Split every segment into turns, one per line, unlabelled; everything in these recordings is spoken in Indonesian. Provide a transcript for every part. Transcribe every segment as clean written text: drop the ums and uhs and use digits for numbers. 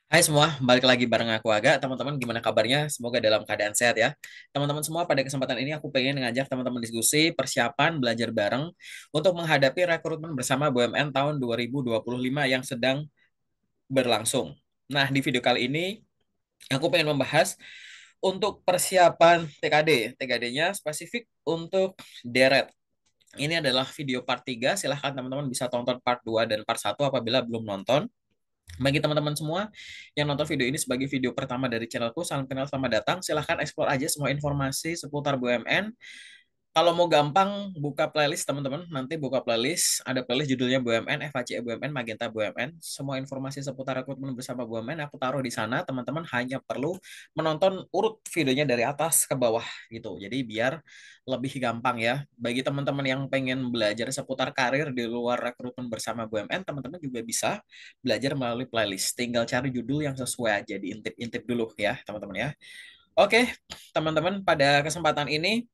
Hai semua, balik lagi bareng aku Aga. Teman-teman gimana kabarnya? Semoga dalam keadaan sehat ya. Teman-teman semua, pada kesempatan ini aku pengen ngajak teman-teman diskusi persiapan belajar bareng untuk menghadapi rekrutmen bersama BUMN tahun 2025 yang sedang berlangsung. Nah, di video kali ini aku pengen membahas untuk persiapan TKD. TKD-nya spesifik untuk Deret. Ini adalah video part 3. Silahkan teman-teman bisa tonton part 2 dan part 1 apabila belum nonton. Bagi teman-teman semua yang nonton video ini sebagai video pertama dari channelku, salam kenal, selamat datang. Silahkan explore aja semua informasi seputar BUMN. Kalau mau gampang, buka playlist teman-teman. Nanti buka playlist, ada playlist judulnya BUMN, FHCE BUMN, Magenta BUMN. Semua informasi seputar rekrutmen bersama BUMN aku taruh di sana. Teman-teman hanya perlu menonton urut videonya dari atas ke bawah gitu. Jadi biar lebih gampang ya. Bagi teman-teman yang pengen belajar seputar karir di luar rekrutmen bersama BUMN, teman-teman juga bisa belajar melalui playlist. Tinggal cari judul yang sesuai aja, diintip-intip dulu ya teman-teman ya. Oke, teman-teman, pada kesempatan ini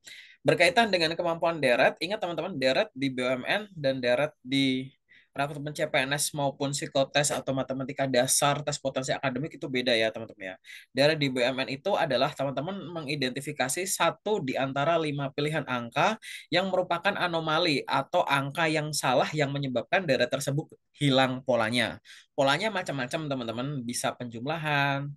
berkaitan dengan kemampuan Deret, ingat teman-teman, Deret di BUMN dan Deret di rekrutmen CPNS maupun psikotes atau matematika dasar tes potensi akademik itu beda ya teman-teman ya. Deret di BUMN itu adalah teman-teman mengidentifikasi satu di antara 5 pilihan angka yang merupakan anomali atau angka yang salah yang menyebabkan deret tersebut hilang polanya. Polanya macam-macam teman-teman, bisa penjumlahan,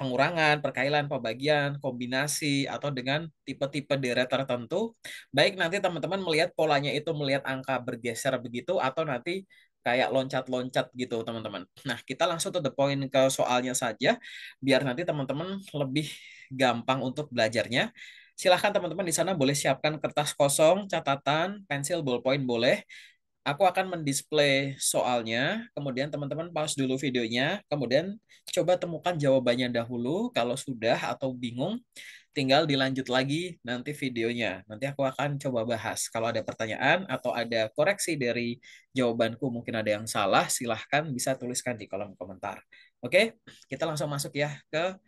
pengurangan, perkailan, pembagian, kombinasi, atau dengan tipe-tipe deret tertentu. Baik nanti teman-teman melihat polanya itu melihat angka bergeser begitu, atau nanti kayak loncat-loncat gitu teman-teman. Nah, kita langsung to the point ke soalnya saja, biar nanti teman-teman lebih gampang untuk belajarnya. Silahkan teman-teman di sana boleh siapkan kertas kosong, catatan, pensil, ballpoint boleh. Aku akan mendisplay soalnya, kemudian teman-teman pause dulu videonya, kemudian coba temukan jawabannya dahulu. Kalau sudah atau bingung, tinggal dilanjut lagi nanti videonya. Nanti aku akan coba bahas. Kalau ada pertanyaan atau ada koreksi dari jawabanku, mungkin ada yang salah, silahkan bisa tuliskan di kolom komentar. Oke, kita langsung masuk ya ke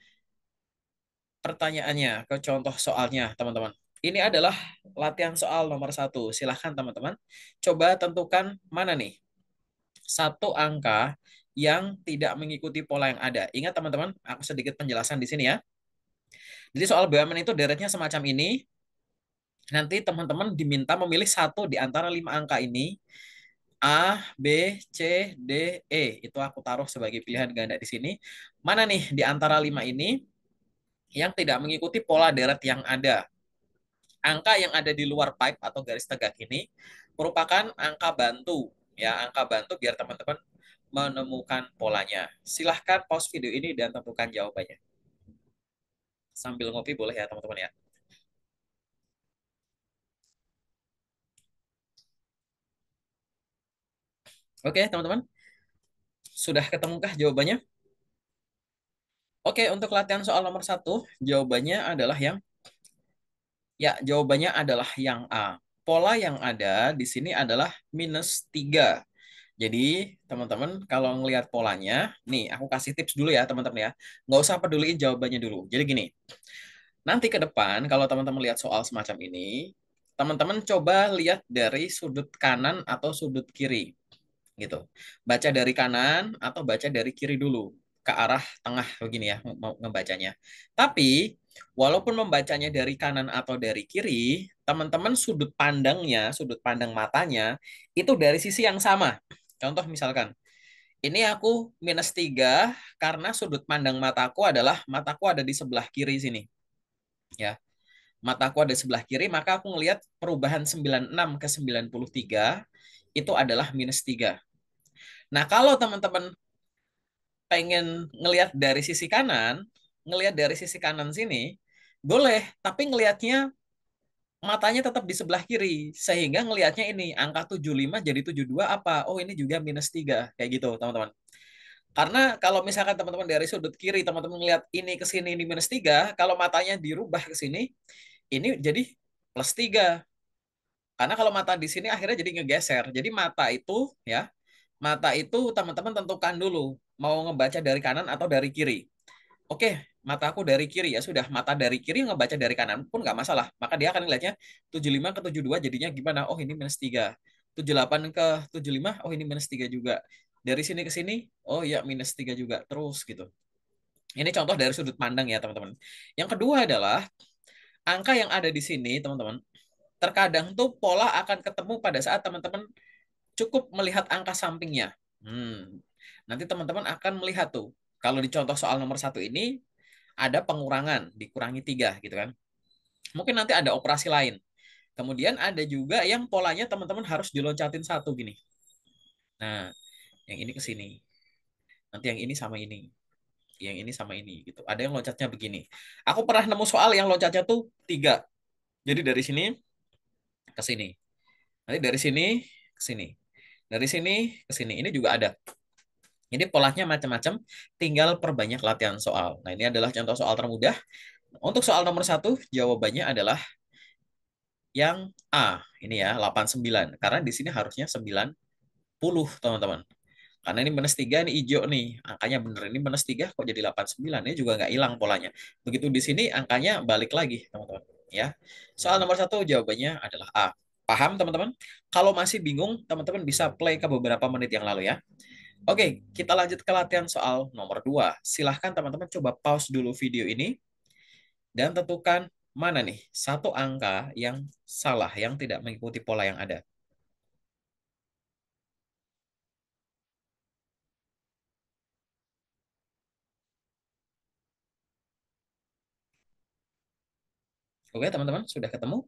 pertanyaannya, ke contoh soalnya, teman-teman. Ini adalah latihan soal nomor 1. Silahkan teman-teman coba tentukan mana nih satu angka yang tidak mengikuti pola yang ada. Ingat teman-teman, aku sedikit penjelasan di sini ya. Jadi soal BUMN itu deretnya semacam ini. Nanti teman-teman diminta memilih satu di antara 5 angka ini. A, B, C, D, E. Itu aku taruh sebagai pilihan ganda di sini. Mana nih di antara 5 ini yang tidak mengikuti pola deret yang ada? Angka yang ada di luar pipe atau garis tegak ini merupakan angka bantu. Ya, angka bantu biar teman-teman menemukan polanya. Silahkan pause video ini dan tentukan jawabannya. Sambil ngopi boleh ya teman-teman ya. Oke teman-teman, sudah ketemukah jawabannya? Oke, untuk latihan soal nomor 1, jawabannya adalah jawabannya adalah yang A. Pola yang ada di sini adalah -3. Jadi, teman-teman, kalau ngelihat polanya, nih, aku kasih tips dulu ya, teman-teman ya. Nggak usah peduliin jawabannya dulu. Jadi gini, nanti ke depan, kalau teman-teman lihat soal semacam ini, teman-teman coba lihat dari sudut kanan atau sudut kiri gitu. Baca dari kanan atau baca dari kiri dulu ke arah tengah begini ya mau ngebacanya. Tapi walaupun membacanya dari kanan atau dari kiri, teman-teman sudut pandangnya, sudut pandang matanya itu dari sisi yang sama. Contoh misalkan, ini aku -3 karena sudut pandang mataku adalah mataku ada di sebelah kiri sini. Ya, mataku ada di sebelah kiri, maka aku ngelihat perubahan 96 ke 93 itu adalah -3. Nah, kalau teman-teman pengen ngelihat dari sisi kanan sini, boleh, tapi ngelihatnya matanya tetap di sebelah kiri, sehingga ngelihatnya ini, angka 75 jadi 72 apa? Oh, ini juga -3, kayak gitu, teman-teman. Karena kalau misalkan teman-teman dari sudut kiri, teman-teman ngelihat ini ke sini, ini -3, kalau matanya dirubah ke sini, ini jadi +3. Karena kalau mata di sini akhirnya jadi ngegeser. Jadi mata itu teman-teman tentukan dulu mau ngebaca dari kanan atau dari kiri. Oke, mataku dari kiri ya sudah. Mata dari kiri ngebaca dari kanan pun nggak masalah. Maka dia akan ngelihatnya 75 ke 72 jadinya gimana? Oh ini -3. 78 ke 75, oh ini -3 juga. Dari sini ke sini, oh ya minus 3 juga. Terus gitu. Ini contoh dari sudut pandang ya teman-teman. Yang kedua adalah angka yang ada di sini teman-teman. Terkadang tuh pola akan ketemu pada saat teman-teman cukup melihat angka sampingnya. Nanti teman-teman akan melihat tuh. Kalau di contoh soal nomor satu ini, ada pengurangan, dikurangi 3 gitu kan. Mungkin nanti ada operasi lain. Kemudian ada juga yang polanya teman-teman harus diloncatin satu gini. Nah, yang ini ke sini. Nanti yang ini sama ini. Yang ini sama ini gitu. Ada yang loncatnya begini. Aku pernah nemu soal yang loncatnya tuh 3. Jadi dari sini ke sini. Nanti dari sini ke sini. Dari sini ke sini. Ini juga ada. Jadi polanya macam-macam, tinggal perbanyak latihan soal. Nah, ini adalah contoh soal termudah. Untuk soal nomor satu, jawabannya adalah yang A. Ini ya, 89. Karena di sini harusnya 90, teman-teman. Karena ini minus 3, ini hijau nih. Angkanya bener. Ini minus 3, kok jadi 89? Ini juga nggak hilang polanya. Begitu di sini, angkanya balik lagi, teman-teman. Ya. Soal nomor satu, jawabannya adalah A. Paham, teman-teman? Kalau masih bingung, teman-teman bisa play ke beberapa menit yang lalu ya. Oke, kita lanjut ke latihan soal nomor 2. Silahkan teman-teman coba pause dulu video ini dan tentukan mana nih satu angka yang salah, yang tidak mengikuti pola yang ada. Oke, teman-teman, sudah ketemu?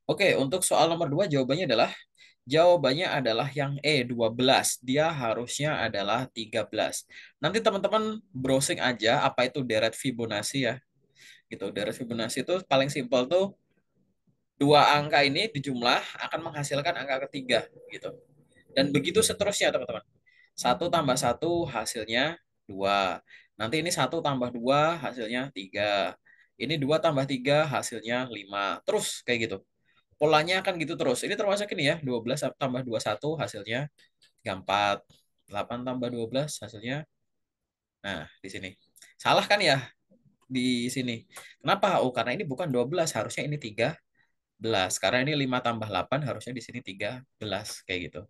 Oke, untuk soal nomor 2 jawabannya adalah yang E, 12. Dia harusnya adalah 13. Nanti teman-teman browsing aja apa itu deret Fibonacci ya. Gitu, deret Fibonacci itu paling simpel tuh dua angka ini dijumlah akan menghasilkan angka ketiga gitu. Dan begitu seterusnya, teman-teman. Satu tambah satu hasilnya 2. Nanti ini satu tambah 2 hasilnya 3. Ini 2 tambah 3 hasilnya 5. Terus kayak gitu. Polanya akan gitu terus. Ini termasuk ini ya, 12 tambah 21 hasilnya 34. 8 tambah 12 hasilnya, nah di sini. Salah kan ya di sini. Kenapa? Oh, karena ini bukan 12, harusnya ini 13. Karena ini 5 tambah 8 harusnya di sini 13. Kayak gitu.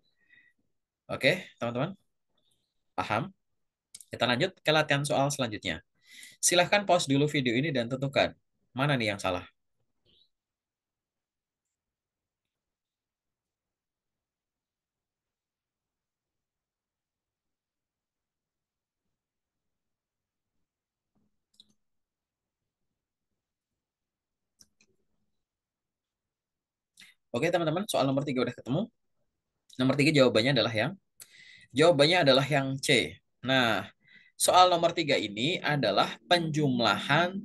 Oke, teman-teman? Paham? Kita lanjut ke latihan soal selanjutnya. Silahkan pause dulu video ini dan tentukan mana nih yang salah. Oke teman-teman, soal nomor 3 udah ketemu. Nomor 3 jawabannya adalah yang C. Nah, soal nomor 3 ini adalah penjumlahan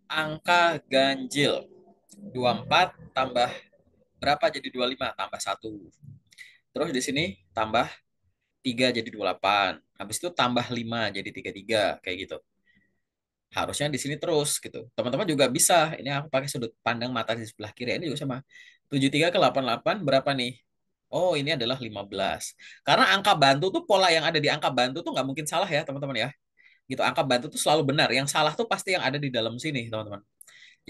angka ganjil. 24 tambah berapa jadi 25 tambah 1. Terus di sini tambah 3 jadi 28. Habis itu tambah 5 jadi 33 kayak gitu. Harusnya di sini terus gitu. Teman-teman juga bisa. Ini aku pakai sudut pandang mata di sebelah kiri. Ini juga sama. 73 ke 88 berapa nih? Oh, ini adalah 15. Karena angka bantu tuh pola yang ada di angka bantu tuh nggak mungkin salah ya, teman-teman ya. Gitu, angka bantu tuh selalu benar. Yang salah tuh pasti yang ada di dalam sini, teman-teman.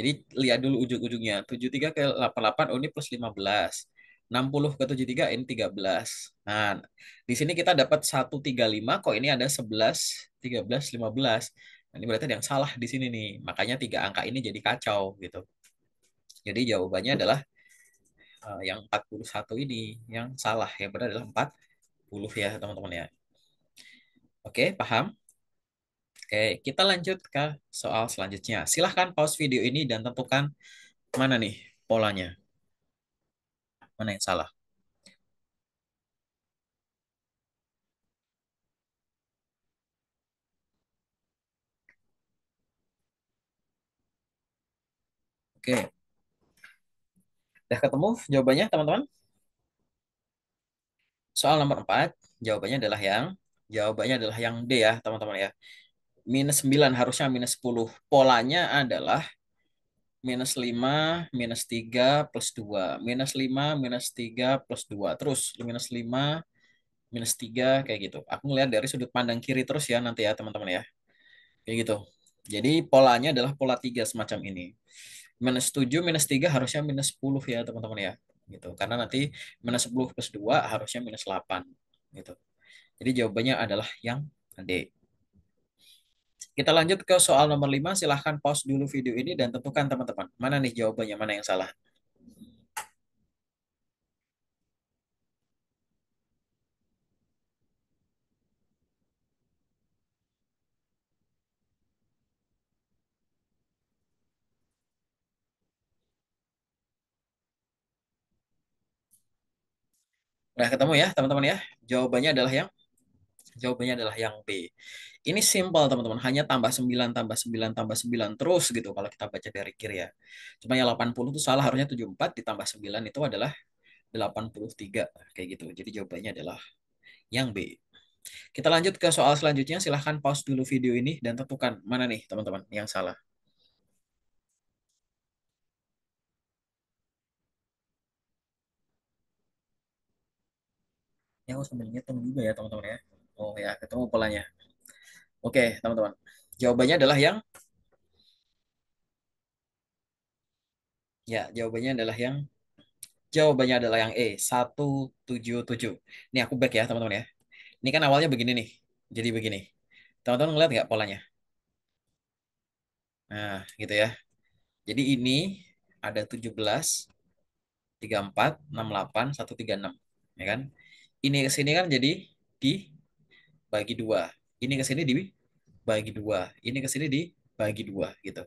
Jadi lihat dulu ujung-ujungnya. 73 ke 88, oh ini plus 15. 60 ke 73, ini 13. Nah, di sini kita dapat 135, kok ini ada 11, 13, 15. Nah, ini berarti ada yang salah di sini nih. Makanya tiga angka ini jadi kacau gitu. Jadi jawabannya adalah yang 41 ini yang salah. Yang benar adalah 40 ya, teman-teman ya. Oke, paham? Oke, kita lanjut ke soal selanjutnya. Silahkan pause video ini dan tentukan mana nih polanya, mana yang salah. Oke, udah ketemu jawabannya, teman-teman? Soal nomor 4, jawabannya adalah yang D ya, teman-teman ya. Minus 9 harusnya minus 10. Polanya adalah minus 5 minus 3 plus 2. Minus 5 minus 3 plus 2. Terus minus 5 minus 3 kayak gitu. Aku ngeliat dari sudut pandang kiri terus ya nanti ya, teman-teman ya. Kayak gitu. Jadi polanya adalah pola 3 semacam ini. Minus 7 minus 3 harusnya minus 10 ya, teman-teman ya. Gitu. Karena nanti minus 10 plus 2 harusnya minus 8 gitu. Jadi jawabannya adalah yang D. Kita lanjut ke soal nomor 5. Silahkan pause dulu video ini dan tentukan teman-teman. Mana nih jawabannya, mana yang salah. Udah ketemu ya teman-teman ya. Jawabannya adalah yang Jawabannya adalah yang B. Ini simpel teman-teman, hanya tambah 9 tambah 9 tambah 9 terus gitu kalau kita baca dari kiri ya. Cuma yang 80 itu salah, harusnya 74 ditambah 9 itu adalah 83 kayak gitu. Jadi jawabannya adalah yang B. Kita lanjut ke soal selanjutnya. Silahkan pause dulu video ini dan tentukan mana nih teman-teman yang salah. Ya, aku sambil ngitung juga ya teman-teman ya. Oh ya, ketemu polanya. Oke, teman-teman. Jawabannya adalah yang jawabannya adalah yang E, 177. Ini aku back ya, teman-teman ya. Ini kan awalnya begini nih. Jadi begini. Teman-teman ngeliat nggak polanya? Nah, gitu ya. Jadi ini ada 17, 34, 68, 136. Ya kan? Ini ke sini kan jadi dibagi dua. Ini ke sini dibagi dua. Ini ke sini dibagi dua gitu.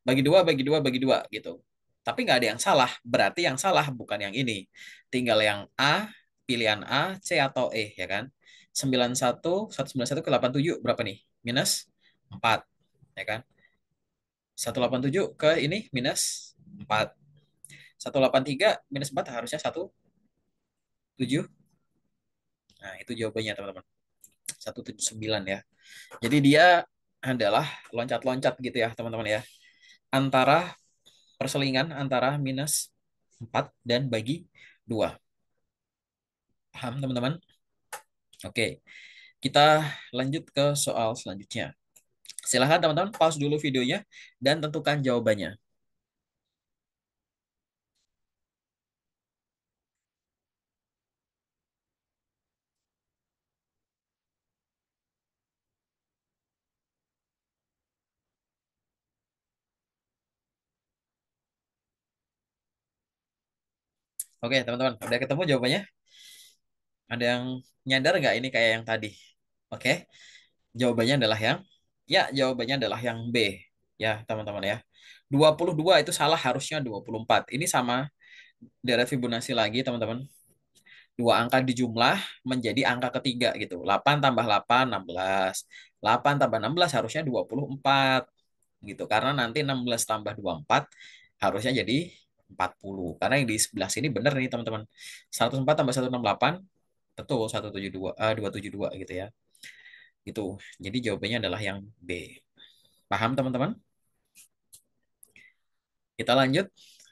Bagi dua, bagi dua, bagi dua gitu. Tapi nggak ada yang salah. Berarti yang salah bukan yang ini. Tinggal yang A, pilihan A, C atau E ya kan. 91, 191 ke 87 berapa nih? Minus 4 ya kan. 187 ke ini minus 4. 183 minus 4 harusnya 17. Nah, itu jawabannya teman-teman. 179 ya. Jadi dia adalah loncat-loncat gitu ya teman-teman ya. Antara perselingan antara minus 4 dan bagi 2. Paham teman-teman? Oke, kita lanjut ke soal selanjutnya. Silahkan teman-teman pause dulu videonya dan tentukan jawabannya. Oke teman-teman, udah ketemu jawabannya? Ada yang nyadar nggak ini kayak yang tadi? Oke, jawabannya adalah jawabannya adalah yang B. Ya teman-teman ya. 22 itu salah, harusnya 24. Ini sama deret Fibonacci lagi teman-teman. Dua angka dijumlah menjadi angka ketiga gitu. 8 tambah 8, 16. 8 tambah 16 harusnya 24 gitu. Karena nanti 16 tambah 24 harusnya jadi 40. Karena yang di sebelah sini benar nih teman-teman. 104 tambah 168 betul 172 272 gitu ya. Itu. Jadi jawabannya adalah yang B. Paham teman-teman? Kita lanjut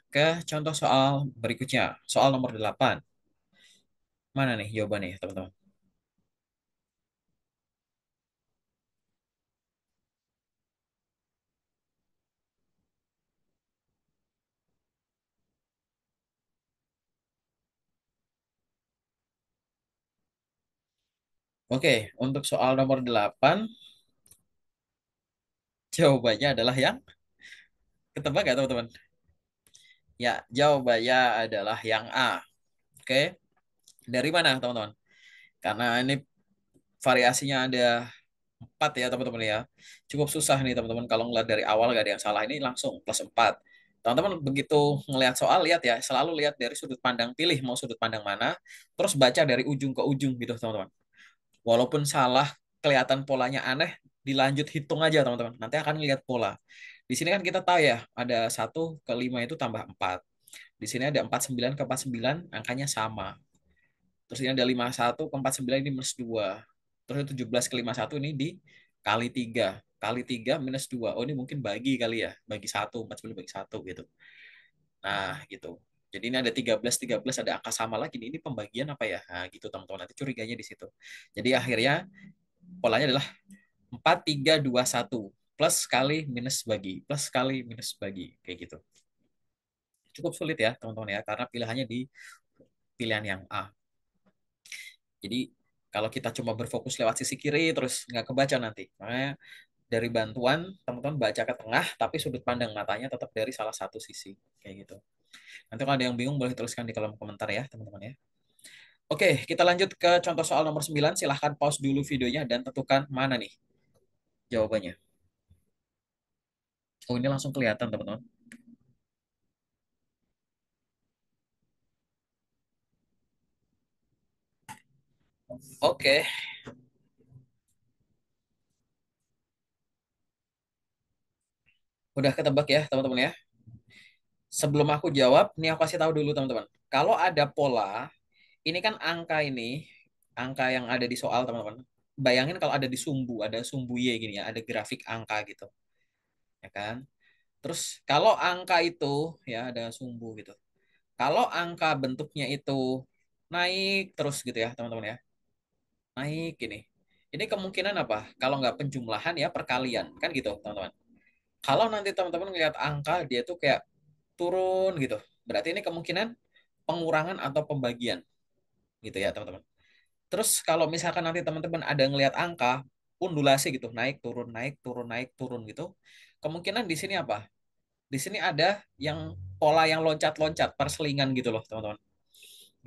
ke contoh soal berikutnya. Soal nomor 8. Mana nih jawabannya teman-teman? Oke, untuk soal nomor 8, jawabannya adalah yang ketebak ya teman-teman? Ya, jawabannya adalah yang A. Oke, dari mana teman-teman? Karena ini variasinya ada 4 ya teman-teman ya. Cukup susah nih teman-teman kalau ngeliat dari awal gak ada yang salah. Ini langsung plus 4. Teman-teman begitu ngelihat soal, lihat ya, selalu lihat dari sudut pandang, pilih mau sudut pandang mana, terus baca dari ujung ke ujung gitu teman-teman. Walaupun salah, kelihatan polanya aneh, dilanjut hitung aja teman-teman. Nanti akan lihat pola. Di sini kan kita tahu ya, ada 1 ke 5 itu tambah 4. Di sini ada 49 ke 49, angkanya sama. Terus ini ada 51 ke 49 ini minus 2. Terus 17 ke 51 ini dikali 3. Kali 3 minus 2. Oh, ini mungkin bagi kali ya. Bagi 1, 49 bagi 1 gitu. Nah, gitu. Jadi ini ada 13, ada angka sama lagi. Ini pembagian apa ya? Nah, gitu teman-teman. Nanti curiganya di situ. Jadi akhirnya polanya adalah 4, 3, 2, 1. Plus kali minus bagi. Plus kali minus bagi. Kayak gitu. Cukup sulit ya teman-teman ya. Karena pilihannya di pilihan yang A. Jadi Kalau kita cuma berfokus lewat sisi kiri, terus nggak kebaca nanti. Makanya dari bantuan, teman-teman baca ke tengah, tapi sudut pandang matanya tetap dari salah satu sisi. Kayak gitu. Nanti kalau ada yang bingung, boleh tuliskan di kolom komentar ya, teman-teman ya. Oke, kita lanjut ke contoh soal nomor 9. Silahkan pause dulu videonya dan tentukan mana nih jawabannya. Oh, ini langsung kelihatan, teman-teman. Oke, udah ketebak ya, teman-teman ya. Sebelum aku jawab, nih aku kasih tahu dulu, teman-teman. Kalau ada pola, ini kan angka ini, angka yang ada di soal, teman-teman. Bayangin kalau ada di sumbu, ada sumbu Y gini ya, ada grafik angka gitu, ya kan? Terus kalau angka itu, ya ada sumbu gitu. Kalau angka bentuknya itu naik terus gitu ya, teman-teman ya. Naik gini. Ini kemungkinan apa? Kalau nggak penjumlahan ya perkalian, kan gitu, teman-teman. Kalau nanti teman-teman ngelihat angka dia tuh kayak turun gitu. Berarti ini kemungkinan pengurangan atau pembagian gitu ya, teman-teman. Terus kalau misalkan nanti teman-teman ada ngelihat angka undulasi gitu, naik turun naik turun naik turun gitu, kemungkinan di sini apa? Di sini ada yang pola yang loncat-loncat, perselingan gitu loh, teman-teman.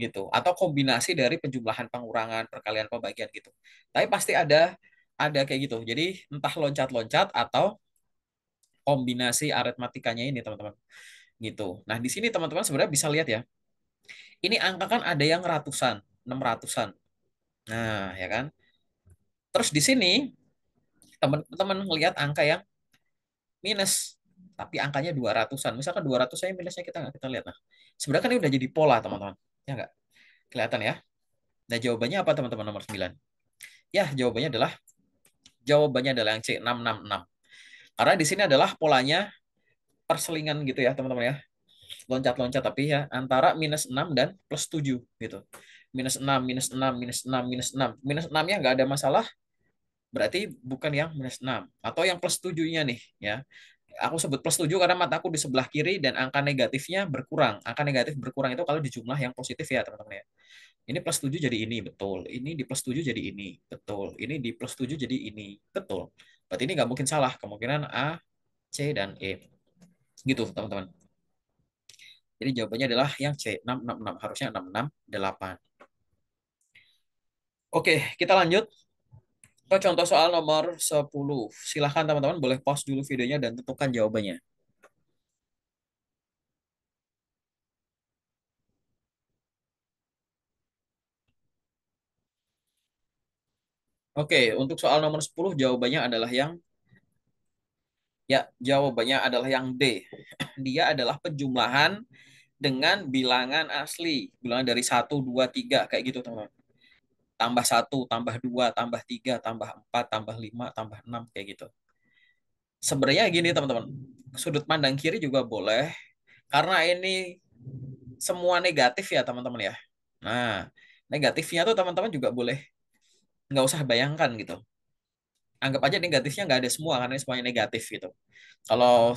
Gitu. Atau kombinasi dari penjumlahan, pengurangan, perkalian, pembagian gitu. Tapi pasti ada kayak gitu. Jadi entah loncat-loncat atau kombinasi aritmatikanya ini, teman-teman. Gitu. Nah, di sini teman-teman sebenarnya bisa lihat ya. Ini angka kan ada yang ratusan, 600-an. Nah, ya kan? Terus di sini teman-teman melihat angka yang minus, tapi angkanya 200-an. Misalkan 200 saya minusnya kita nggak kita lihat. Nah, sebenarnya kan ini udah jadi pola, teman-teman. Ya nggak? Kelihatan ya? Nah, jawabannya apa, teman-teman, nomor 9? Ya, jawabannya adalah yang C666. Karena di sini adalah polanya perselingan gitu ya, teman-teman ya. Loncat-loncat tapi ya antara minus 6 dan plus 7 gitu. Minus 6, minus 6, minus 6, minus 6. Minus 6-nya nggak ada masalah, berarti bukan yang minus 6. Atau yang plus 7-nya nih ya. Aku sebut plus 7 karena mataku di sebelah kiri dan angka negatifnya berkurang. Angka negatif berkurang itu kalau di jumlah yang positif ya, teman-teman ya. Ini plus 7 jadi ini, betul. Ini di plus 7 jadi ini, betul. Ini di plus 7 jadi ini, betul. Berarti ini nggak mungkin salah. Kemungkinan A, C, dan E. Gitu, teman-teman. Jadi jawabannya adalah yang C, 666. Harusnya 668. Oke, kita lanjut ke contoh soal nomor 10. Silahkan teman-teman boleh pause dulu videonya dan tentukan jawabannya. Oke, untuk soal nomor 10 jawabannya adalah yang jawabannya adalah yang D. Dia adalah penjumlahan dengan bilangan asli. Bilangan dari 1, 2, 3 kayak gitu, teman-teman. Tambah 1, tambah 2, tambah 3, tambah 4, tambah 5, tambah 6 kayak gitu. Sebenarnya gini, teman-teman. Sudut pandang kiri juga boleh karena ini semua negatif ya, teman-teman ya. Nah, negatifnya tuh teman-teman juga boleh nggak usah bayangkan gitu. Anggap aja negatifnya nggak ada semua karena ini semuanya negatif gitu. Kalau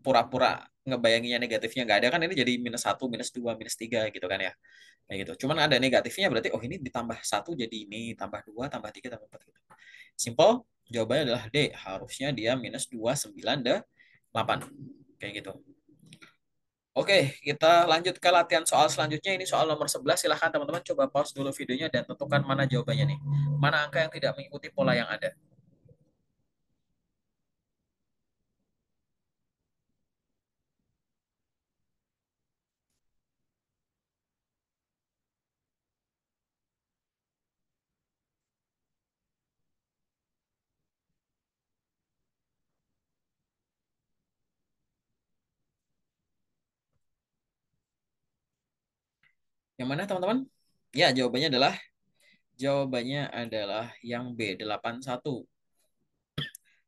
pura-pura ngebayanginnya negatifnya nggak ada kan ini jadi minus 1, minus 2, minus 3 gitu kan ya. Kayak gitu. Cuman ada negatifnya berarti oh ini ditambah 1 jadi ini, tambah 2, tambah 3, tambah 4 gitu. Simple, jawabannya adalah D. Harusnya dia minus 2, 9, dan 8. Kayak gitu. Oke, kita lanjut ke latihan soal selanjutnya. Ini soal nomor 11. Silahkan teman-teman coba pause dulu videonya dan tentukan mana jawabannya nih. Mana angka yang tidak mengikuti pola yang ada. Yang mana teman-teman? Ya, jawabannya adalah yang B, 81.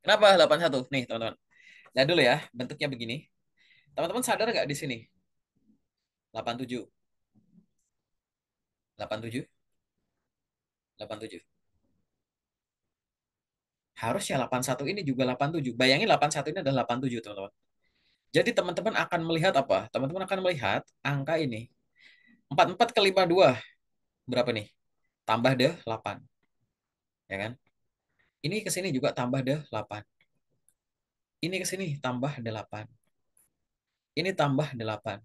Kenapa 81? Nih, teman-teman. Lihat dulu ya, bentuknya begini. Teman-teman sadar nggak di sini? 87. 87. 87. Harusnya 81 ini juga 87. Bayangin 81 ini adalah 87, teman-teman. Jadi teman-teman akan melihat apa? Teman-teman akan melihat angka ini. 44 ke 52. Berapa nih? Tambah deh 8. ya kan? Ini ke sini juga tambah 8. Ini ke sini tambah 8. Ini tambah 8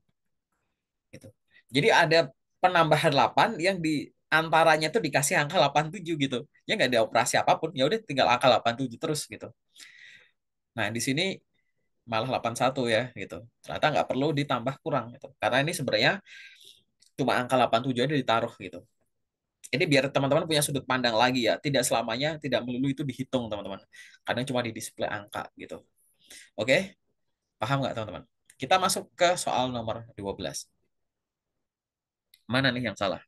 gitu. Jadi ada penambahan 8 yang di antaranya tuh dikasih angka 87 gitu. Ya nggak ada operasi apapun, ya udah tinggal angka 87 terus gitu. Nah, di sini malah 81 ya gitu. Ternyata nggak perlu ditambah kurang gitu. Karena ini sebenarnya cuma angka 87 aja ditaruh gitu. Ini biar teman-teman punya sudut pandang lagi ya. Tidak selamanya, tidak melulu itu dihitung teman-teman. Kadang cuma di display angka gitu. Oke, paham nggak teman-teman? Kita masuk ke soal nomor 12. Mana nih yang salah?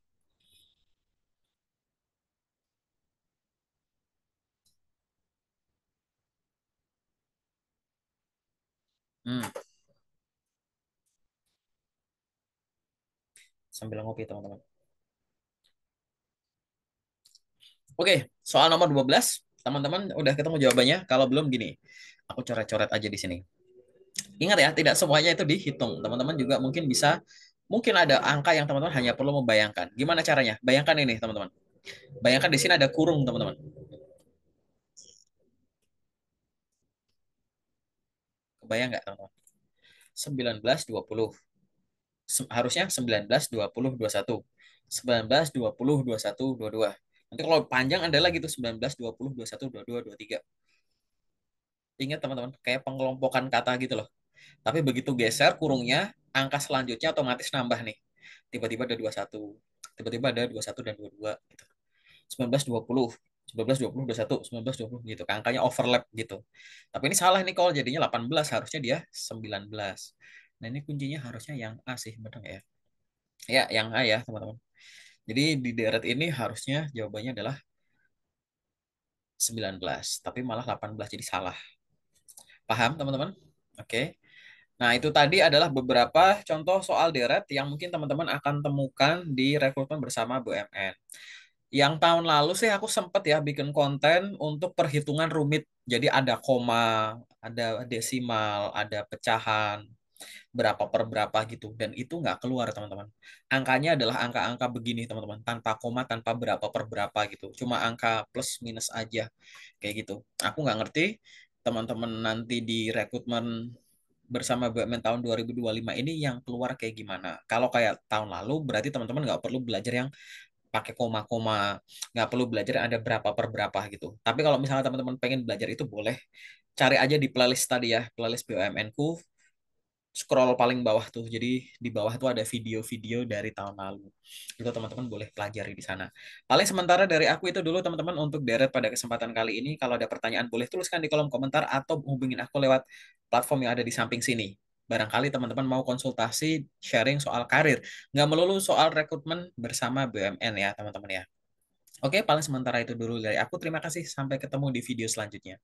Hmm, sambil ngopi teman-teman. Oke, soal nomor 12. Teman-teman udah ketemu jawabannya? Kalau belum gini, aku coret-coret aja di sini. Ingat ya, tidak semuanya itu dihitung. Teman-teman juga mungkin bisa, mungkin ada angka yang teman-teman hanya perlu membayangkan. Gimana caranya? Bayangkan ini, teman-teman. Bayangkan di sini ada kurung, teman-teman. Kebayang nggak, teman-teman? 19, 20. Harusnya 19, 20, 21. 19, 20, 21, 22. Nanti kalau panjang ada lagi tuh 19, 20, 21, 22, 23. Ingat teman-teman, kayak pengelompokan kata gitu loh. Tapi begitu geser kurungnya, angka selanjutnya otomatis nambah nih. Tiba-tiba ada 21. Tiba-tiba ada 21 dan 22 gitu. 19, 20. 19, 20, 21, 19, 20 gitu. Angkanya overlap gitu. Tapi ini salah nih kalau jadinya 18, harusnya dia 19. Nah, ini kuncinya harusnya yang A sih, benar nggak ya? Ya, yang A ya, teman-teman. Jadi di deret ini harusnya jawabannya adalah 19, tapi malah 18 jadi salah. Paham, teman-teman? Oke. Nah, itu tadi adalah beberapa contoh soal deret yang mungkin teman-teman akan temukan di rekrutmen bersama BUMN. Yang tahun lalu sih aku sempet ya bikin konten untuk perhitungan rumit. Jadi ada koma, ada desimal, ada pecahan, berapa per berapa gitu. Dan itu nggak keluar, teman-teman. Angkanya adalah angka-angka begini, teman-teman. Tanpa koma, tanpa berapa per berapa gitu. Cuma angka plus minus aja. Kayak gitu. Aku nggak ngerti teman-teman nanti di rekrutmen bersama BUMN tahun 2025 ini yang keluar kayak gimana. Kalau kayak tahun lalu berarti teman-teman nggak perlu belajar yang pakai koma-koma, nggak perlu belajar yang ada berapa per berapa gitu. Tapi kalau misalnya teman-teman pengen belajar itu boleh cari aja di playlist tadi ya, playlist BUMN ku, scroll paling bawah tuh. Jadi di bawah tuh ada video-video dari tahun lalu. Itu teman-teman boleh pelajari di sana. Paling sementara dari aku itu dulu teman-teman untuk deret pada kesempatan kali ini. Kalau ada pertanyaan boleh tuliskan di kolom komentar atau hubungin aku lewat platform yang ada di samping sini. Barangkali teman-teman mau konsultasi, sharing soal karir. Nggak melulu soal rekrutmen bersama BUMN ya teman-teman ya. Oke, paling sementara itu dulu dari aku. Terima kasih. Sampai ketemu di video selanjutnya.